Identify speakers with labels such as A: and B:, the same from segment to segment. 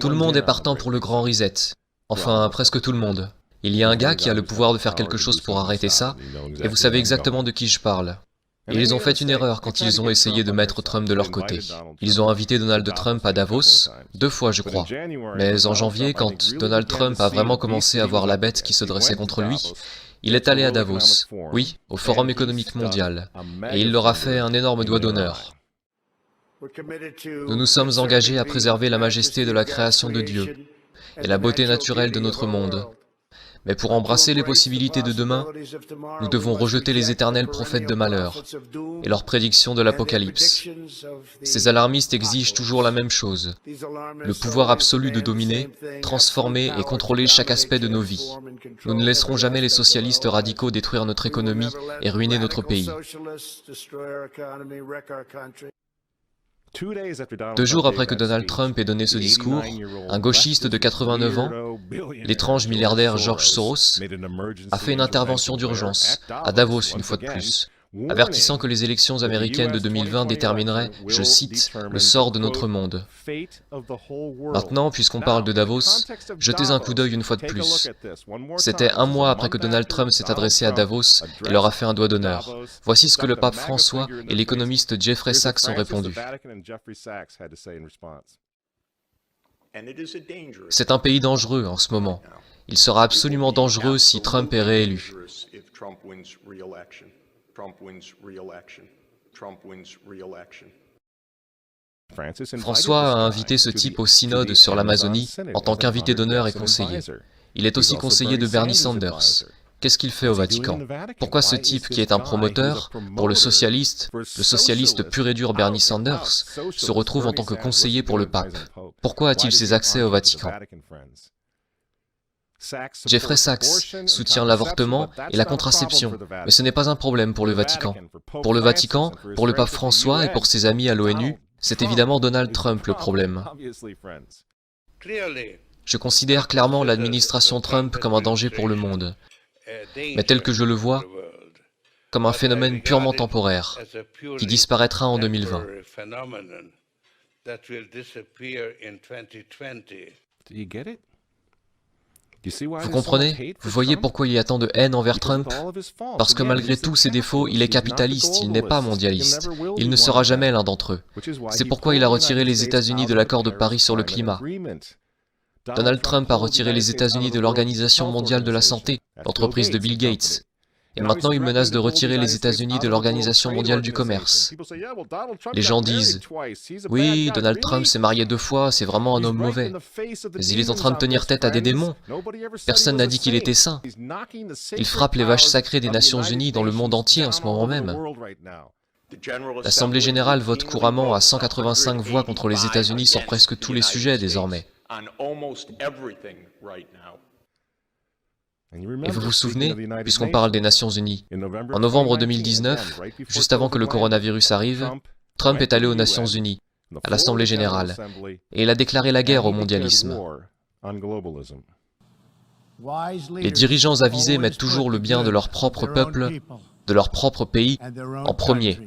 A: Tout le monde est partant pour le grand reset. Enfin, presque tout le monde. Il y a un gars qui a le pouvoir de faire quelque chose pour arrêter ça, et vous savez exactement de qui je parle. Et ils ont fait une erreur quand ils ont essayé de mettre Trump de leur côté. Ils ont invité Donald Trump à Davos, 2 fois je crois. Mais en janvier, quand Donald Trump a vraiment commencé à voir la bête qui se dressait contre lui, il est allé à Davos, oui, au Forum économique mondial, et il leur a fait un énorme doigt d'honneur. Nous nous sommes engagés à préserver la majesté de la création de Dieu et la beauté naturelle de notre monde. Mais pour embrasser les possibilités de demain, nous devons rejeter les éternels prophètes de malheur et leurs prédictions de l'Apocalypse. Ces alarmistes exigent toujours la même chose, le pouvoir absolu de dominer, transformer et contrôler chaque aspect de nos vies. Nous ne laisserons jamais les socialistes radicaux détruire notre économie et ruiner notre pays. 2 jours après que Donald Trump ait donné ce discours, un gauchiste de 89 ans, l'étrange milliardaire George Soros, a fait une intervention d'urgence, à Davos une fois de plus, avertissant que les élections américaines de 2020 détermineraient, je cite, le sort de notre monde. Maintenant, puisqu'on parle de Davos, jetez un coup d'œil une fois de plus. C'était 1 mois après que Donald Trump s'est adressé à Davos et leur a fait un doigt d'honneur. Voici ce que le pape François et l'économiste Jeffrey Sachs ont répondu. C'est un pays dangereux en ce moment. Il sera absolument dangereux si Trump est réélu. François a invité ce type au synode sur l'Amazonie en tant qu'invité d'honneur et conseiller. Il est aussi conseiller de Bernie Sanders. Qu'est-ce qu'il fait au Vatican? Pourquoi ce type qui est un promoteur pour le socialiste pur et dur Bernie Sanders, se retrouve en tant que conseiller pour le pape? Pourquoi a-t-il ses accès au Vatican? Jeffrey Sachs soutient l'avortement et la contraception, mais ce n'est pas un problème pour le Vatican. Pour le Vatican, pour le pape François et pour ses amis à l'ONU, c'est évidemment Donald Trump le problème. Je considère clairement l'administration Trump comme un danger pour le monde, mais tel que je le vois, comme un phénomène purement temporaire, qui disparaîtra en 2020. Vous comprenez? Vous voyez pourquoi il y a tant de haine envers Trump? Parce que malgré tous ses défauts, il est capitaliste, il n'est pas mondialiste. Il ne sera jamais l'un d'entre eux. C'est pourquoi il a retiré les États-Unis de l'accord de Paris sur le climat. Donald Trump a retiré les États-Unis de l'Organisation mondiale de la santé, l'entreprise de Bill Gates. Et maintenant, il menace de retirer les États-Unis de l'Organisation mondiale du commerce. Les gens disent « Oui, Donald Trump s'est marié 2 fois, c'est vraiment un homme mauvais. Mais il est en train de tenir tête à des démons. Personne n'a dit qu'il était saint. Il frappe les vaches sacrées des Nations Unies dans le monde entier en ce moment même. L'Assemblée générale vote couramment à 185 voix contre les États-Unis sur presque tous les sujets désormais. Et vous vous souvenez, puisqu'on parle des Nations Unies, en novembre 2019, juste avant que le coronavirus arrive, Trump est allé aux Nations Unies, à l'Assemblée générale, et il a déclaré la guerre au mondialisme. Les dirigeants avisés mettent toujours le bien de leur propre peuple, de leur propre pays, en premier.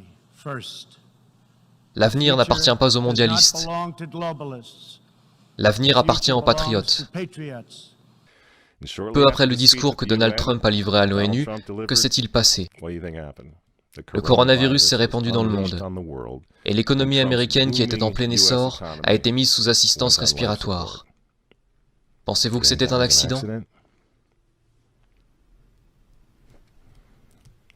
A: L'avenir n'appartient pas aux mondialistes. L'avenir appartient aux patriotes. Peu après le discours que Donald Trump a livré à l'ONU, que s'est-il passé? Le coronavirus s'est répandu dans le monde, et l'économie américaine qui était en plein essor a été mise sous assistance respiratoire. Pensez-vous que c'était un accident?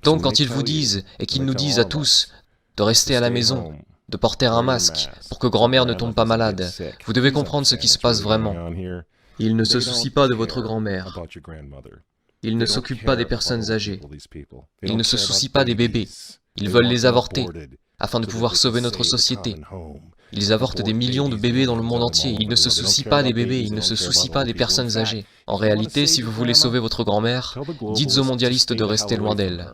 A: Donc quand ils vous disent, et qu'ils nous disent à tous, de rester à la maison, de porter un masque, pour que grand-mère ne tombe pas malade, vous devez comprendre ce qui se passe vraiment. Ils ne se soucient pas de votre grand-mère. Ils ne s'occupent pas des personnes âgées. Ils ne se soucient pas des bébés. Ils veulent les avorter, afin de pouvoir sauver notre société. Ils avortent des millions de bébés dans le monde entier. Ils ne se soucient pas des bébés, ils ne se soucient pas des personnes âgées. En réalité, si vous voulez sauver votre grand-mère, dites aux mondialistes de rester loin d'elle.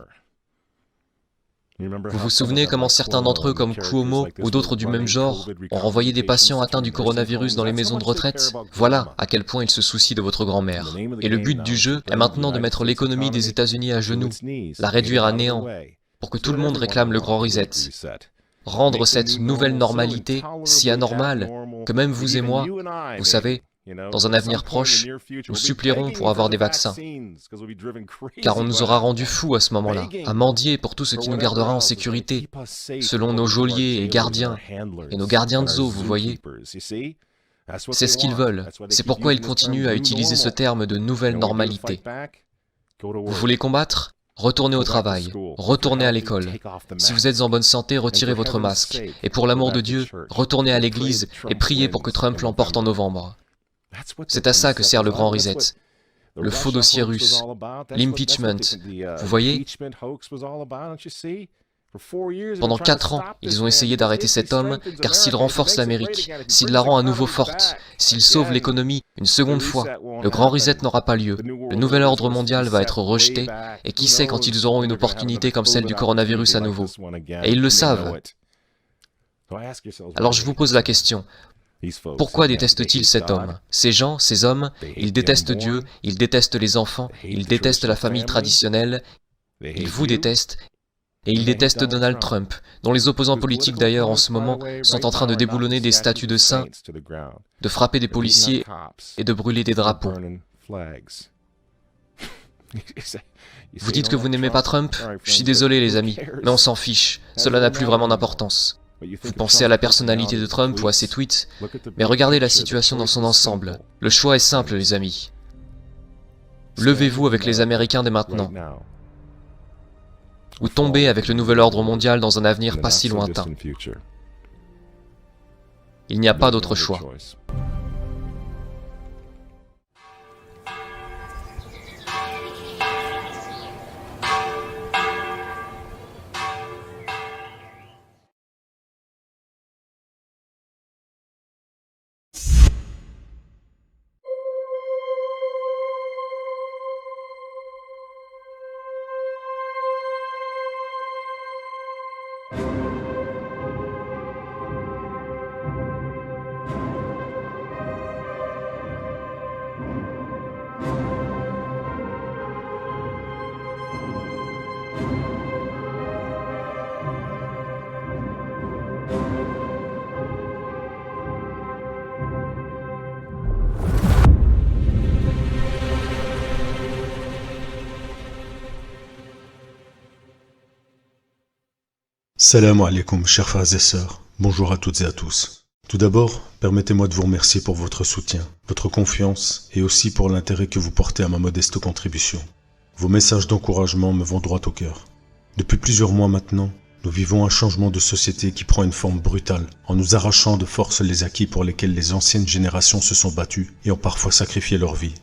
A: Vous vous souvenez comment certains d'entre eux, comme Cuomo ou d'autres du même genre, ont renvoyé des patients atteints du coronavirus dans les maisons de retraite? Voilà à quel point ils se soucient de votre grand-mère. Et le but du jeu est maintenant de mettre l'économie des États-Unis à genoux, la réduire à néant, pour que tout le monde réclame le grand reset. rendre cette nouvelle normalité si anormale que même vous et moi, vous savez, dans un avenir proche, nous supplierons pour avoir des vaccins, car on nous aura rendus fous à ce moment-là, à mendier pour tout ce qui nous gardera en sécurité, selon nos geôliers et gardiens, et nos gardiens de zoo, vous voyez. C'est ce qu'ils veulent, c'est pourquoi ils continuent à utiliser ce terme de nouvelle normalité. Vous voulez combattre ? Retournez au travail, retournez à l'école. Si vous êtes en bonne santé, retirez votre masque. Et pour l'amour de Dieu, retournez à l'église et priez pour que Trump l'emporte en novembre. C'est à ça que sert le grand reset. Le faux dossier russe, l'impeachment. Vous voyez ? Pendant 4 ans, ils ont essayé d'arrêter cet homme, car s'il renforce l'Amérique, s'il la rend à nouveau forte, s'il sauve l'économie une seconde fois, le grand reset n'aura pas lieu. Le nouvel ordre mondial va être rejeté, et qui sait quand ils auront une opportunité comme celle du coronavirus à nouveau. Et ils le savent. Alors je vous pose la question. Pourquoi détestent-ils cet homme? Ces gens, ces hommes, ils détestent Dieu, ils détestent les enfants, ils détestent la famille traditionnelle, ils vous détestent, et ils détestent Donald Trump, dont les opposants politiques d'ailleurs en ce moment sont en train de déboulonner des statues de saints, de frapper des policiers et de brûler des drapeaux. Vous dites que vous n'aimez pas Trump? Je suis désolé les amis, mais on s'en fiche, cela n'a plus vraiment d'importance. Vous pensez à la personnalité de Trump ou à ses tweets, mais regardez la situation dans son ensemble. Le choix est simple les amis. Levez-vous avec les Américains dès maintenant, ou tombez avec le nouvel ordre mondial dans un avenir pas si lointain. Il n'y a pas d'autre choix.
B: Salam alaikum, chers frères et sœurs. Bonjour à toutes et à tous. Tout d'abord, permettez-moi de vous remercier pour votre soutien, votre confiance et aussi pour l'intérêt que vous portez à ma modeste contribution. Vos messages d'encouragement me vont droit au cœur. Depuis plusieurs mois maintenant, nous vivons un changement de société qui prend une forme brutale, en nous arrachant de force les acquis pour lesquels les anciennes générations se sont battues et ont parfois sacrifié leur vie.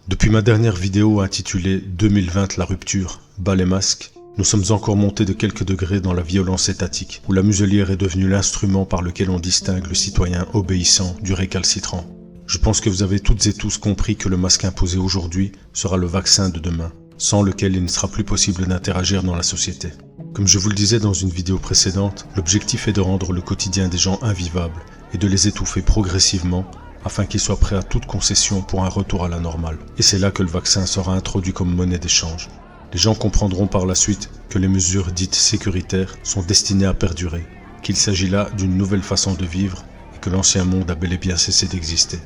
B: Depuis ma dernière vidéo intitulée 2020 la rupture, bas les masques, nous sommes encore montés de quelques degrés dans la violence étatique, où la muselière est devenue l'instrument par lequel on distingue le citoyen obéissant du récalcitrant. Je pense que vous avez toutes et tous compris que le masque imposé aujourd'hui sera le vaccin de demain, sans lequel il ne sera plus possible d'interagir dans la société. Comme je vous le disais dans une vidéo précédente, l'objectif est de rendre le quotidien des gens invivable et de les étouffer progressivement afin qu'ils soient prêts à toute concession pour un retour à la normale. Et c'est là que le vaccin sera introduit comme monnaie d'échange. Les gens comprendront par la suite que les mesures dites sécuritaires sont destinées à perdurer, qu'il s'agit là d'une nouvelle façon de vivre et que l'ancien monde a bel et bien cessé d'exister.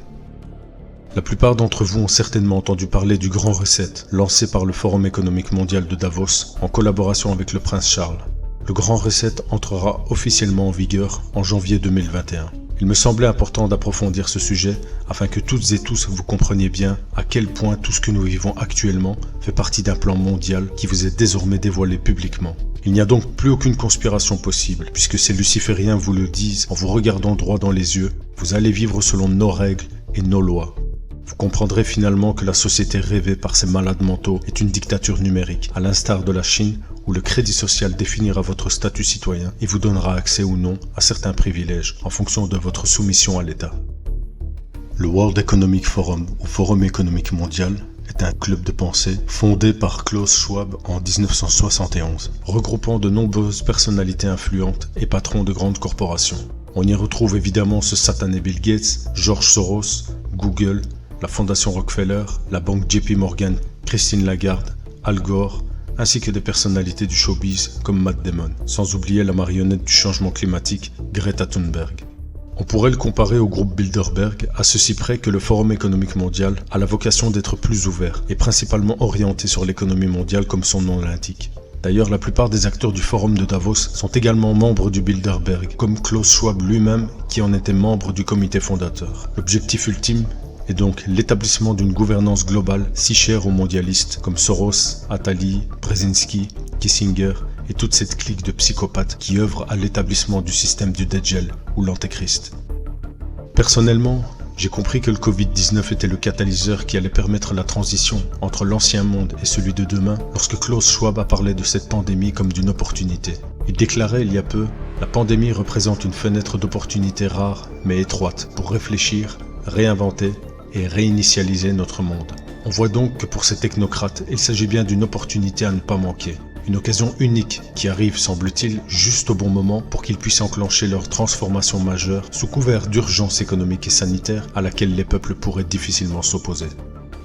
B: La plupart d'entre vous ont certainement entendu parler du Grand Reset, lancé par le Forum économique mondial de Davos en collaboration avec le prince Charles. Le Grand Reset entrera officiellement en vigueur en janvier 2021. Il me semblait important d'approfondir ce sujet afin que toutes et tous vous compreniez bien à quel point tout ce que nous vivons actuellement fait partie d'un plan mondial qui vous est désormais dévoilé publiquement. Il n'y a donc plus aucune conspiration possible, puisque ces lucifériens vous le disent en vous regardant droit dans les yeux, vous allez vivre selon nos règles et nos lois. Vous comprendrez finalement que la société rêvée par ces malades mentaux est une dictature numérique, à l'instar de la Chine, où le crédit social définira votre statut citoyen et vous donnera accès ou non à certains privilèges en fonction de votre soumission à l'État. Le World Economic Forum, ou Forum économique mondial, est un club de pensée fondé par Klaus Schwab en 1971, regroupant de nombreuses personnalités influentes et patrons de grandes corporations. On y retrouve évidemment ce satané Bill Gates, George Soros, Google, la Fondation Rockefeller, la banque JP Morgan, Christine Lagarde, Al Gore, ainsi que des personnalités du showbiz comme Matt Damon, sans oublier la marionnette du changement climatique, Greta Thunberg. On pourrait le comparer au groupe Bilderberg, à ceci près que le Forum économique mondial a la vocation d'être plus ouvert et principalement orienté sur l'économie mondiale comme son nom l'indique. D'ailleurs, la plupart des acteurs du Forum de Davos sont également membres du Bilderberg, comme Klaus Schwab lui-même qui en était membre du comité fondateur. L'objectif ultime est donc l'établissement d'une gouvernance globale si chère aux mondialistes comme Soros, Attali, Brzezinski, Kissinger et toute cette clique de psychopathes qui œuvrent à l'établissement du système du Dajjal ou l'Antéchrist. Personnellement, j'ai compris que le Covid-19 était le catalyseur qui allait permettre la transition entre l'ancien monde et celui de demain lorsque Klaus Schwab a parlé de cette pandémie comme d'une opportunité. Il déclarait il y a peu « La pandémie représente une fenêtre d'opportunité rare mais étroite pour réfléchir, réinventer et réinitialiser notre monde. » On voit donc que pour ces technocrates, il s'agit bien d'une opportunité à ne pas manquer. Une occasion unique qui arrive, semble-t-il, juste au bon moment pour qu'ils puissent enclencher leur transformation majeure sous couvert d'urgence économique et sanitaire à laquelle les peuples pourraient difficilement s'opposer.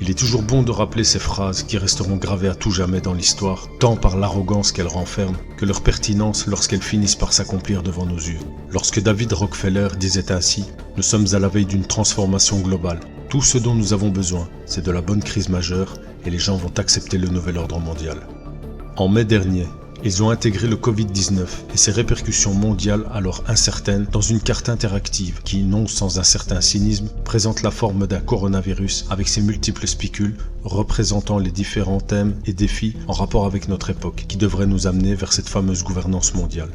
B: Il est toujours bon de rappeler ces phrases qui resteront gravées à tout jamais dans l'histoire, tant par l'arrogance qu'elles renferment que leur pertinence lorsqu'elles finissent par s'accomplir devant nos yeux. Lorsque David Rockefeller disait ainsi « Nous sommes à la veille d'une transformation globale. Tout ce dont nous avons besoin, c'est de la bonne crise majeure et les gens vont accepter le nouvel ordre mondial. » En mai dernier, ils ont intégré le Covid-19 et ses répercussions mondiales alors incertaines dans une carte interactive qui, non sans un certain cynisme, présente la forme d'un coronavirus avec ses multiples spicules représentant les différents thèmes et défis en rapport avec notre époque qui devraient nous amener vers cette fameuse gouvernance mondiale.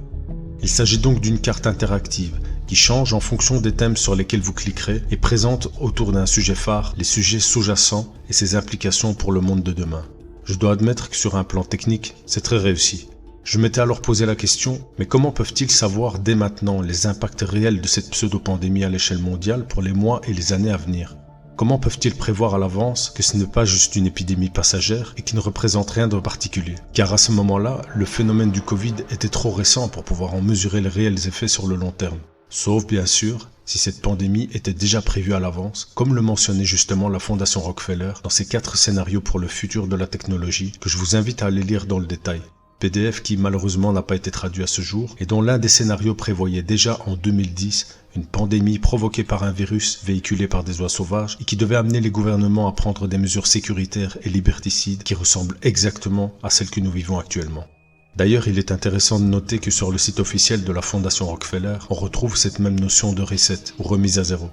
B: Il s'agit donc d'une carte interactive qui change en fonction des thèmes sur lesquels vous cliquerez et présente autour d'un sujet phare les sujets sous-jacents et ses implications pour le monde de demain. Je dois admettre que sur un plan technique, c'est très réussi. Je m'étais alors posé la question, mais comment peuvent-ils savoir dès maintenant les impacts réels de cette pseudo-pandémie à l'échelle mondiale pour les mois et les années à venir? Comment peuvent-ils prévoir à l'avance que ce n'est pas juste une épidémie passagère et qui ne représente rien de particulier? Car à ce moment-là, le phénomène du Covid était trop récent pour pouvoir en mesurer les réels effets sur le long terme. Sauf bien sûr, si cette pandémie était déjà prévue à l'avance, comme le mentionnait justement la Fondation Rockefeller dans ses 4 scénarios pour le futur de la technologie que je vous invite à aller lire dans le détail. PDF qui malheureusement n'a pas été traduit à ce jour et dont l'un des scénarios prévoyait déjà en 2010 une pandémie provoquée par un virus véhiculé par des oies sauvages et qui devait amener les gouvernements à prendre des mesures sécuritaires et liberticides qui ressemblent exactement à celles que nous vivons actuellement. D'ailleurs, il est intéressant de noter que sur le site officiel de la Fondation Rockefeller, on retrouve cette même notion de reset ou remise à zéro.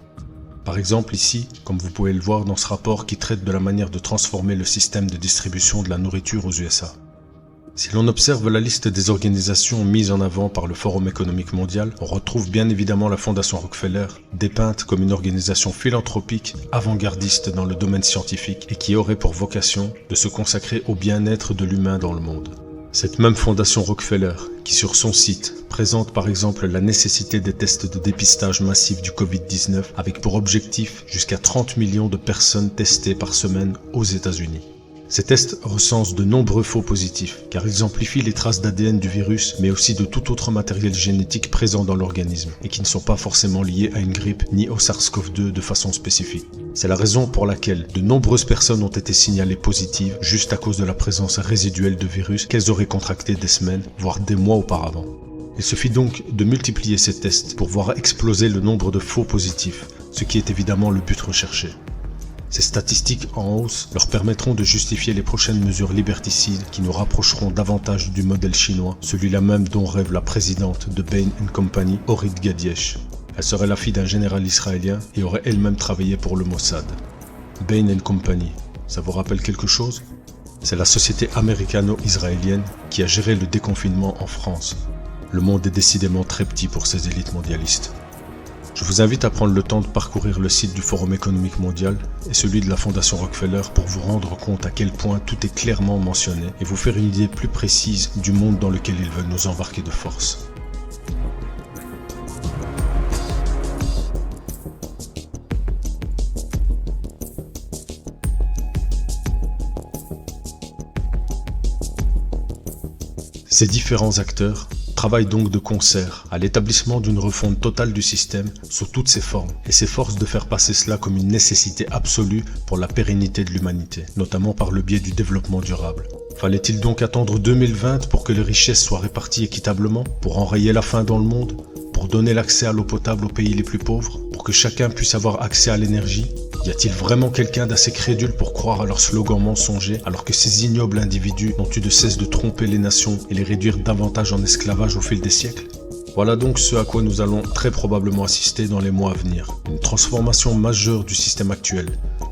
B: Par exemple ici, comme vous pouvez le voir dans ce rapport qui traite de la manière de transformer le système de distribution de la nourriture aux USA. Si l'on observe la liste des organisations mises en avant par le Forum économique mondial, on retrouve bien évidemment la Fondation Rockefeller, dépeinte comme une organisation philanthropique avant-gardiste dans le domaine scientifique et qui aurait pour vocation de se consacrer au bien-être de l'humain dans le monde. Cette même Fondation Rockefeller, qui sur son site présente par exemple la nécessité des tests de dépistage massif du Covid-19 avec pour objectif jusqu'à 30 millions de personnes testées par semaine aux États-Unis. Ces tests recensent de nombreux faux positifs, car ils amplifient les traces d'ADN du virus, mais aussi de tout autre matériel génétique présent dans l'organisme, et qui ne sont pas forcément liés à une grippe ni au SARS-CoV-2 de façon spécifique. C'est la raison pour laquelle de nombreuses personnes ont été signalées positives, juste à cause de la présence résiduelle de virus qu'elles auraient contracté des semaines, voire des mois auparavant. Il suffit donc de multiplier ces tests pour voir exploser le nombre de faux positifs, ce qui est évidemment le but recherché. Ces statistiques en hausse leur permettront de justifier les prochaines mesures liberticides qui nous rapprocheront davantage du modèle chinois, celui-là même dont rêve la présidente de Bain & Company, Orit Gadiech. Elle serait la fille d'un général israélien et aurait elle-même travaillé pour le Mossad. Bain & Company, ça vous rappelle quelque chose? C'est la société américano-israélienne qui a géré le déconfinement en France. Le monde est décidément très petit pour ces élites mondialistes. Je vous invite à prendre le temps de parcourir le site du Forum économique mondial et celui de la Fondation Rockefeller pour vous rendre compte à quel point tout est clairement mentionné et vous faire une idée plus précise du monde dans lequel ils veulent nous embarquer de force. Ces différents acteurs travaillent donc de concert à l'établissement d'une refonte totale du système sous toutes ses formes et s'efforcent de faire passer cela comme une nécessité absolue pour la pérennité de l'humanité, notamment par le biais du développement durable. Fallait-il donc attendre 2020 pour que les richesses soient réparties équitablement, pour enrayer la faim dans le monde, pour donner l'accès à l'eau potable aux pays les plus pauvres, pour que chacun puisse avoir accès à l'énergie? Y a-t-il vraiment quelqu'un d'assez crédule pour croire à leurs slogans mensongers alors que ces ignobles individus n'ont eu de cesse de tromper les nations et les réduire davantage en esclavage au fil des siècles? Voilà donc ce à quoi nous allons très probablement assister dans les mois à venir. Une transformation majeure du système actuel,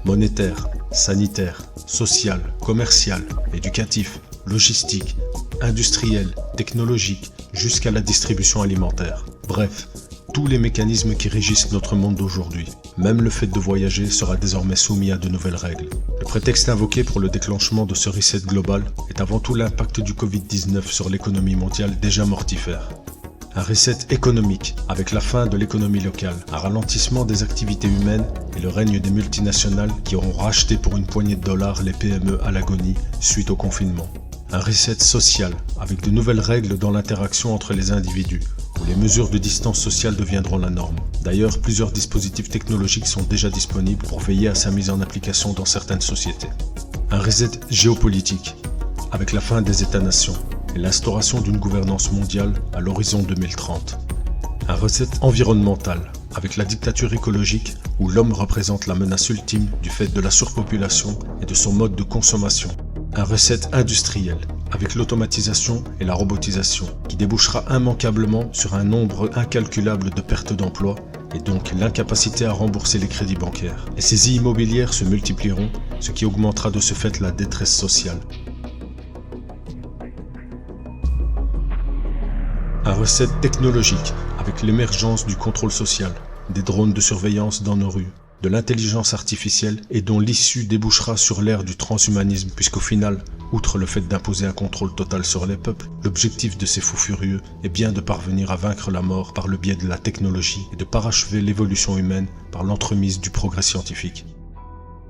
B: monétaire, sanitaire, social, commercial, éducatif, logistique, industriel, technologique, jusqu'à la distribution alimentaire. Bref, tous les mécanismes qui régissent notre monde d'aujourd'hui. Même le fait de voyager sera désormais soumis à de nouvelles règles. Le prétexte invoqué pour le déclenchement de ce reset global est avant tout l'impact du Covid-19 sur l'économie mondiale déjà mortifère. Un reset économique, avec la fin de l'économie locale, un ralentissement des activités humaines et le règne des multinationales qui auront racheté pour une poignée de dollars les PME à l'agonie suite au confinement. Un reset social, avec de nouvelles règles dans l'interaction entre les individus, où les mesures de distance sociale deviendront la norme. D'ailleurs, plusieurs dispositifs technologiques sont déjà disponibles pour veiller à sa mise en application dans certaines sociétés. Un reset géopolitique, avec la fin des États-nations et l'instauration d'une gouvernance mondiale à l'horizon 2030. Un reset environnemental, avec la dictature écologique où l'homme représente la menace ultime du fait de la surpopulation et de son mode de consommation. Un reset industriel, avec l'automatisation et la robotisation, qui débouchera immanquablement sur un nombre incalculable de pertes d'emplois et donc l'incapacité à rembourser les crédits bancaires. Les saisies immobilières se multiplieront, ce qui augmentera de ce fait la détresse sociale. Un reset technologique, avec l'émergence du contrôle social, des drones de surveillance dans nos rues, de l'intelligence artificielle et dont l'issue débouchera sur l'ère du transhumanisme puisqu'au final, outre le fait d'imposer un contrôle total sur les peuples, l'objectif de ces fous furieux est bien de parvenir à vaincre la mort par le biais de la technologie et de parachever l'évolution humaine par l'entremise du progrès scientifique.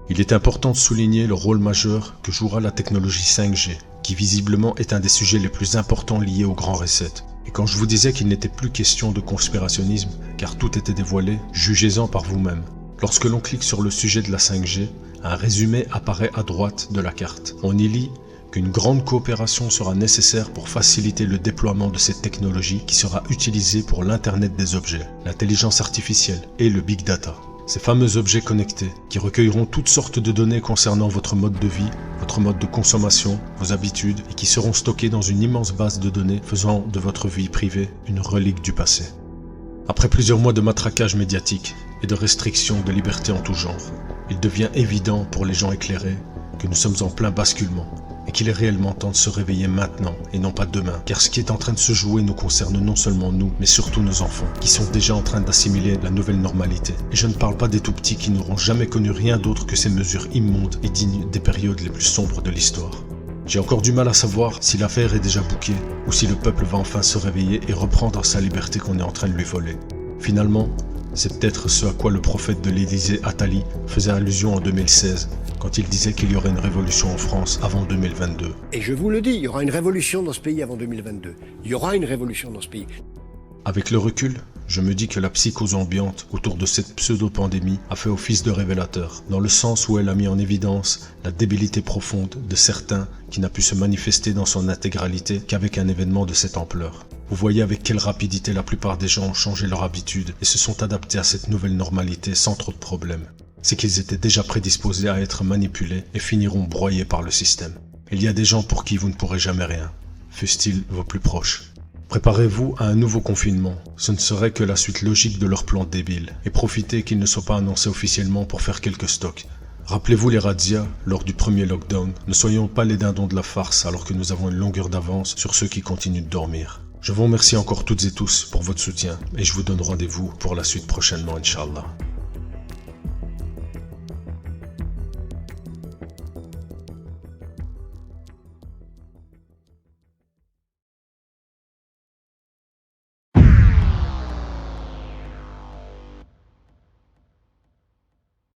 B: Il est important de souligner le rôle majeur que jouera la technologie 5G, qui visiblement est un des sujets les plus importants liés au grand reset. Et quand je vous disais qu'il n'était plus question de conspirationnisme, car tout était dévoilé, jugez-en par vous-même. Lorsque l'on clique sur le sujet de la 5G, un résumé apparaît à droite de la carte. On y lit qu'une grande coopération sera nécessaire pour faciliter le déploiement de cette technologie qui sera utilisée pour l'Internet des objets, l'intelligence artificielle et le big data. Ces fameux objets connectés qui recueilleront toutes sortes de données concernant votre mode de vie, votre mode de consommation, vos habitudes et qui seront stockés dans une immense base de données faisant de votre vie privée une relique du passé. Après plusieurs mois de matraquage médiatique et de restrictions de liberté en tout genre, il devient évident pour les gens éclairés que nous sommes en plein basculement et qu'il est réellement temps de se réveiller maintenant et non pas demain, car ce qui est en train de se jouer nous concerne non seulement nous, mais surtout nos enfants, qui sont déjà en train d'assimiler la nouvelle normalité. Et je ne parle pas des tout-petits qui n'auront jamais connu rien d'autre que ces mesures immondes et dignes des périodes les plus sombres de l'histoire. J'ai encore du mal à savoir si l'affaire est déjà bouquée, ou si le peuple va enfin se réveiller et reprendre sa liberté qu'on est en train de lui voler. Finalement, c'est peut-être ce à quoi le prophète de l'Élysée Attali faisait allusion en 2016, quand il disait qu'il y aurait une révolution en France avant 2022.
C: Et je vous le dis, il y aura une révolution dans ce pays avant 2022. Il y aura une révolution dans ce pays.
B: Avec le recul, je me dis que la psychose ambiante autour de cette pseudo-pandémie a fait office de révélateur, dans le sens où elle a mis en évidence la débilité profonde de certains qui n'a pu se manifester dans son intégralité qu'avec un événement de cette ampleur. Vous voyez avec quelle rapidité la plupart des gens ont changé leur habitude et se sont adaptés à cette nouvelle normalité sans trop de problèmes. C'est qu'ils étaient déjà prédisposés à être manipulés et finiront broyés par le système. Il y a des gens pour qui vous ne pourrez jamais rien, fussent-ils vos plus proches. Préparez-vous à un nouveau confinement, ce ne serait que la suite logique de leur plan débile, et profitez qu'il ne soit pas annoncé officiellement pour faire quelques stocks. Rappelez-vous les razzias lors du premier lockdown, ne soyons pas les dindons de la farce alors que nous avons une longueur d'avance sur ceux qui continuent de dormir. Je vous remercie encore toutes et tous pour votre soutien, et je vous donne rendez-vous pour la suite prochainement, Inch'Allah.